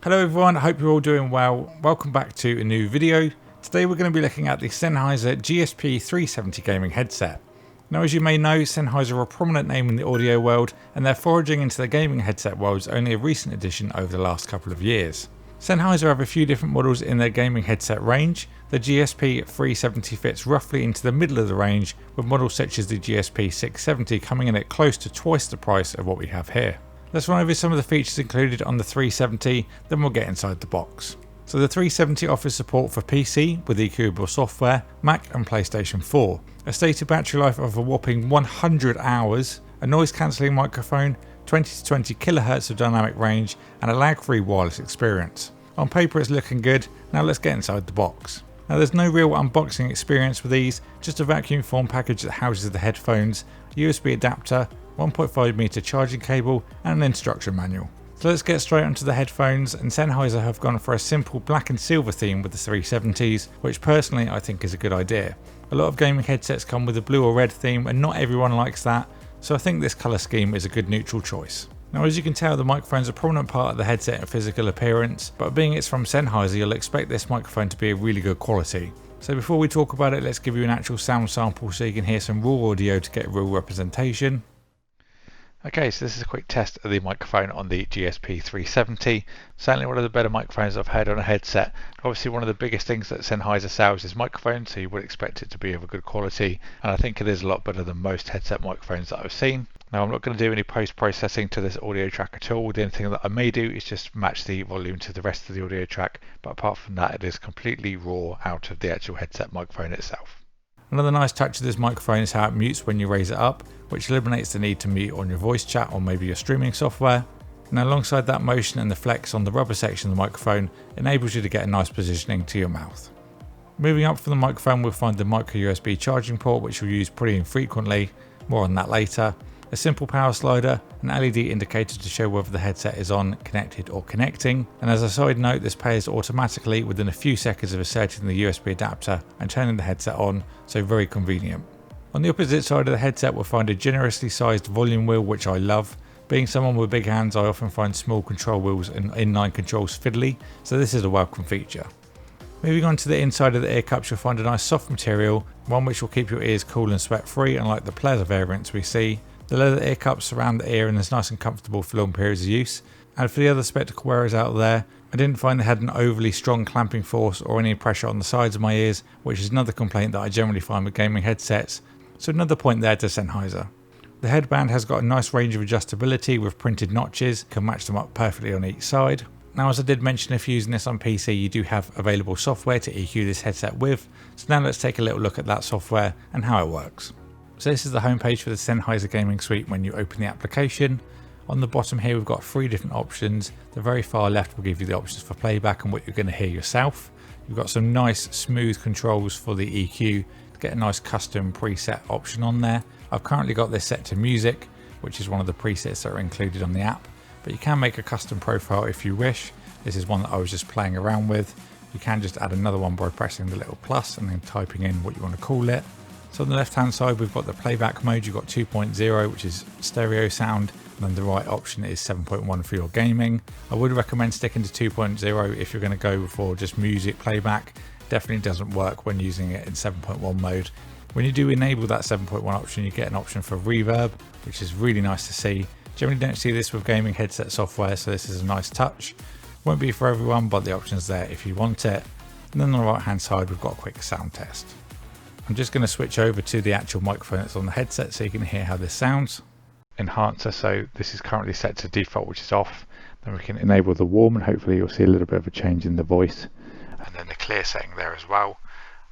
Hello everyone, I hope you're all doing well. Welcome back to a new video. Today we're going to be looking at the Sennheiser GSP 370 gaming headset. Now, as you may know, Sennheiser are a prominent name in the audio world, and their foraging into the gaming headset world is only a recent addition over the last couple of years. Sennheiser have a few different models in their gaming headset range. The GSP 370 fits roughly into the middle of the range, with models such as the GSP 670 coming in at close to twice the price of what we have here. Let's run over some of the features included on the 370, then we'll get inside the box. So the 370 offers support for PC with EQable software, Mac and PlayStation 4, a stated battery life of a whopping 100 hours, a noise cancelling microphone, 20 to 20 kHz of dynamic range, and a lag-free wireless experience. On paper it's looking good, now let's get inside the box. Now there's no real unboxing experience with these, just a vacuum form package that houses the headphones, USB adapter, 1.5 meter charging cable and an instruction manual. So let's get straight onto the headphones, and Sennheiser have gone for a simple black and silver theme with the 370s, which personally I think is a good idea. A lot of gaming headsets come with a blue or red theme and not everyone likes that, so I think this colour scheme is a good neutral choice. Now, as you can tell, the microphone's a prominent part of the headset in physical appearance, but being it's from Sennheiser, you'll expect this microphone to be of really good quality. So before we talk about it, let's give you an actual sound sample so you can hear some raw audio to get real representation. Okay, so this is a quick test of the microphone on the GSP 370. Certainly one of the better microphones I've heard on a headset. Obviously one of the biggest things that Sennheiser sells is microphones, so you would expect it to be of a good quality, and I think it is a lot better than most headset microphones that I've seen. Now, I'm not going to do any post-processing to this audio track at all. The only thing that I may do is just match the volume to the rest of the audio track, but apart from that it is completely raw out of the actual headset microphone itself. Another nice touch of this microphone is how it mutes when you raise it up, which eliminates the need to mute on your voice chat or maybe your streaming software. Now, alongside that motion and the flex on the rubber section of the microphone enables you to get a nice positioning to your mouth. Moving up from the microphone, we'll find the micro USB charging port, which you'll use pretty infrequently, more on that later. A simple power slider, an LED indicator to show whether the headset is on, connected or connecting, and as a side note, this pairs automatically within a few seconds of inserting the USB adapter and turning the headset on, so very convenient. On the opposite side of the headset, we'll find a generously sized volume wheel, which I love. Being someone with big hands, I often find small control wheels and inline controls fiddly, so this is a welcome feature. Moving on to the inside of the ear cups, you'll find a nice soft material, one which will keep your ears cool and sweat free, unlike the pleather variants we see. The leather ear cups surround the ear and is nice and comfortable for long periods of use. And for the other spectacle wearers out there, I didn't find they had an overly strong clamping force or any pressure on the sides of my ears, which is another complaint that I generally find with gaming headsets. So another point there to Sennheiser. The headband has got a nice range of adjustability with printed notches, can match them up perfectly on each side. Now, as I did mention, if you're using this on PC, you do have available software to EQ this headset with. So now let's take a little look at that software and how it works. So this is the homepage for the Sennheiser Gaming Suite when you open the application. On the bottom here we've got 3 different options. The very far left will give you the options for playback and what you're going to hear yourself. You've got some nice smooth controls for the EQ to get a nice custom preset option on there. I've currently got this set to music, which is one of the presets that are included on the app, but you can make a custom profile if you wish. This is one that I was just playing around with. You can just add another one by pressing the little plus and then typing in what you want to call it. So on the left hand side we've got the playback mode. You've got 2.0, which is stereo sound, and then the right option is 7.1 for your gaming. I would recommend sticking to 2.0 if you're going to go for just music playback. Definitely doesn't work when using it in 7.1 mode. When you do enable that 7.1 option, you get an option for reverb, which is really nice to see. Generally don't see this with gaming headset software, so this is a nice touch. Won't be for everyone, but the option's there if you want it. And then on the right hand side we've got a quick sound test. I'm just going to switch over to the actual microphone that's on the headset so you can hear how this sounds. Enhancer, so this is currently set to default, which is off. Then we can enable the warm and hopefully you'll see a little bit of a change in the voice. And then the clear setting there as well.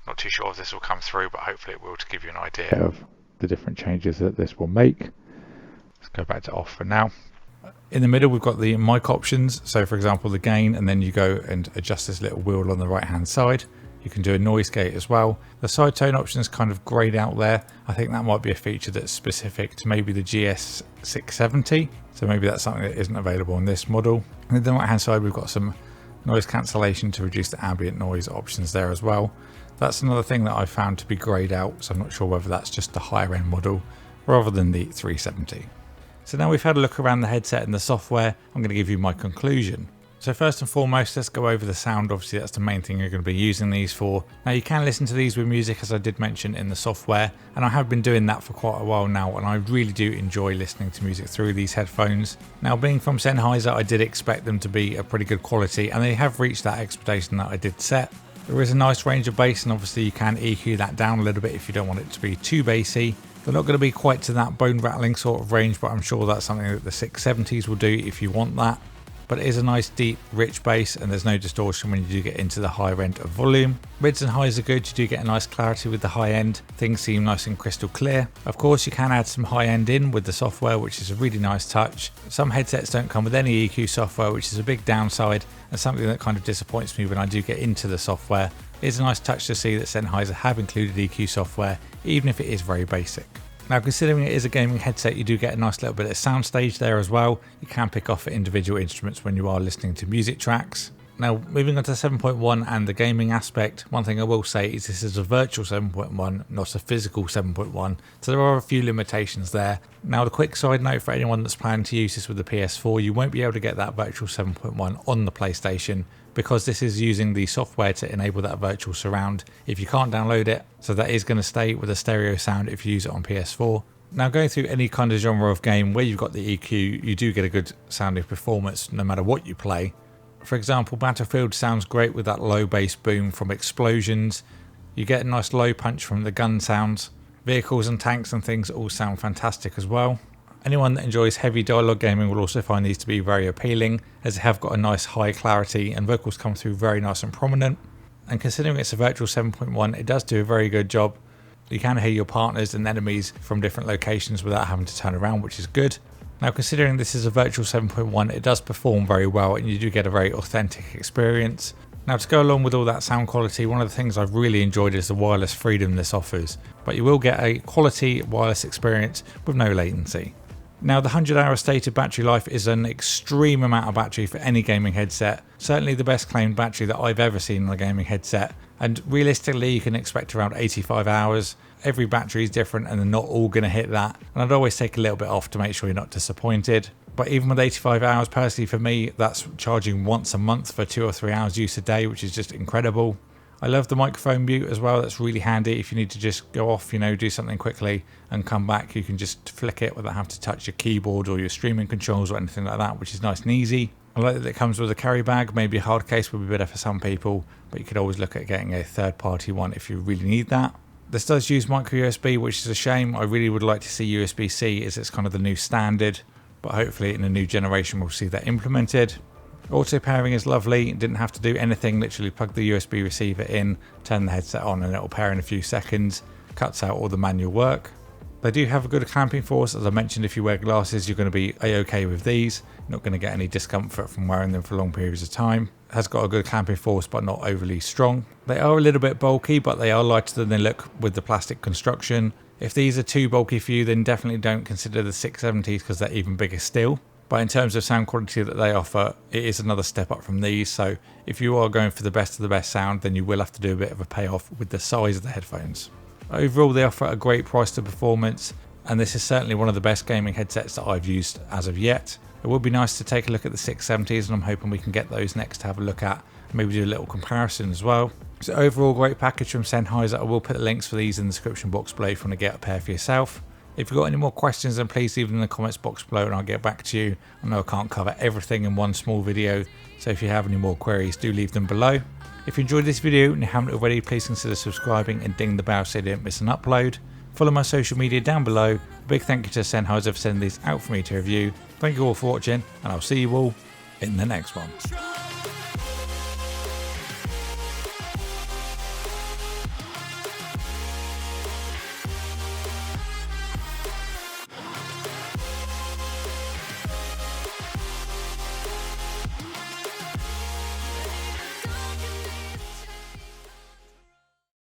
Not too sure if this will come through, but hopefully it will, to give you an idea of the different changes that this will make. Let's go back to off for now. In the middle we've got the mic options, so for example the gain, and then you go and adjust this little wheel on the right hand side. You can do a noise gate as well. The side tone option is kind of greyed out there. I think that might be a feature that's specific to maybe the GS 670. So maybe that's something that isn't available on this model. And then the right hand side, we've got some noise cancellation to reduce the ambient noise options there as well. That's another thing that I found to be greyed out. So I'm not sure whether that's just the higher end model rather than the 370. So now we've had a look around the headset and the software, I'm going to give you my conclusion. So first and foremost, let's go over the sound. Obviously that's the main thing you're going to be using these for. Now you can listen to these with music, as I did mention, in the software, and I have been doing that for quite a while now, and I really do enjoy listening to music through these headphones. Now being from Sennheiser, I did expect them to be a pretty good quality, and they have reached that expectation that I did set. There is a nice range of bass, and obviously you can EQ that down a little bit if you don't want it to be too bassy. They're not going to be quite to that bone rattling sort of range, but I'm sure that's something that the 670s will do if you want that. But it is a nice deep rich bass, and there's no distortion when you do get into the higher end of volume. Mids and highs are good, you do get a nice clarity with the high end, things seem nice and crystal clear. Of course you can add some high end in with the software, which is a really nice touch. Some headsets don't come with any EQ software, which is a big downside and something that kind of disappoints me when I do get into the software. It is a nice touch to see that Sennheiser have included EQ software, even if it is very basic. Now considering it is a gaming headset, you do get a nice little bit of soundstage there as well. You can pick off individual instruments when you are listening to music tracks. Now moving on to 7.1 and the gaming aspect, one thing I will say is this is a virtual 7.1, not a physical 7.1, so there are a few limitations there. Now the quick side note for anyone that's planning to use this with the PS4, you won't be able to get that virtual 7.1 on the PlayStation, because this is using the software to enable that virtual surround if you can't download it, so that is going to stay with a stereo sound if you use it on PS4. Now going through any kind of genre of game where you've got the EQ, you do get a good sounding performance no matter what you play. For example, Battlefield sounds great with that low bass boom from explosions. You get a nice low punch from the gun sounds. Vehicles and tanks and things all sound fantastic as well. Anyone that enjoys heavy dialogue gaming will also find these to be very appealing, as they have got a nice high clarity and vocals come through very nice and prominent. And considering it's a virtual 7.1, it does do a very good job. You can hear your partners and enemies from different locations without having to turn around, which is good. Now considering this is a virtual 7.1, it does perform very well and you do get a very authentic experience. Now to go along with all that sound quality, one of the things I've really enjoyed is the wireless freedom this offers, but you will get a quality wireless experience with no latency. Now the 100-hour stated battery life is an extreme amount of battery for any gaming headset, certainly the best claimed battery that I've ever seen on a gaming headset, and realistically you can expect around 85 hours. Every battery is different and they're not all going to hit that, and I'd always take a little bit off to make sure you're not disappointed. But even with 85 hours, personally for me, that's charging once a month for 2 or 3 hours use a day, which is just incredible. I love the microphone mute as well, that's really handy if you need to just go off, do something quickly and come back, you can just flick it without having to touch your keyboard or your streaming controls or anything like that, which is nice and easy. I like that it comes with a carry bag, maybe a hard case would be better for some people, but you could always look at getting a third party one if you really need that. This does use micro USB, which is a shame. I really would like to see USB-C as it's kind of the new standard, but hopefully in a new generation we'll see that implemented. Auto pairing is lovely, didn't have to do anything, literally plug the USB receiver in, turn the headset on and it'll pair in a few seconds, cuts out all the manual work. They do have a good clamping force, as I mentioned. If you wear glasses you're going to be a-okay with these, you're not going to get any discomfort from wearing them for long periods of time. It has got a good clamping force but not overly strong. They are a little bit bulky, but they are lighter than they look with the plastic construction. If these are too bulky for you, then definitely don't consider the 670s because they're even bigger still. But in terms of sound quality that they offer, it is another step up from these. So if you are going for the best of the best sound, then you will have to do a bit of a payoff with the size of the headphones. Overall, they offer a great price to performance, and this is certainly one of the best gaming headsets that I've used as of yet. It would be nice to take a look at the 670s, and I'm hoping we can get those next to have a look at, maybe do a little comparison as well. So overall, great package from Sennheiser. I will put the links for these in the description box below if you want to get a pair for yourself. If you've got any more questions, then please leave them in the comments box below and I'll get back to you. I know I can't cover everything in one small video, so if you have any more queries, do leave them below. If you enjoyed this video and you haven't already, please consider subscribing and ding the bell so you don't miss an upload. Follow my social media down below. A big thank you to Sennheiser for sending these out for me to review. Thank you all for watching, and I'll see you all in the next one.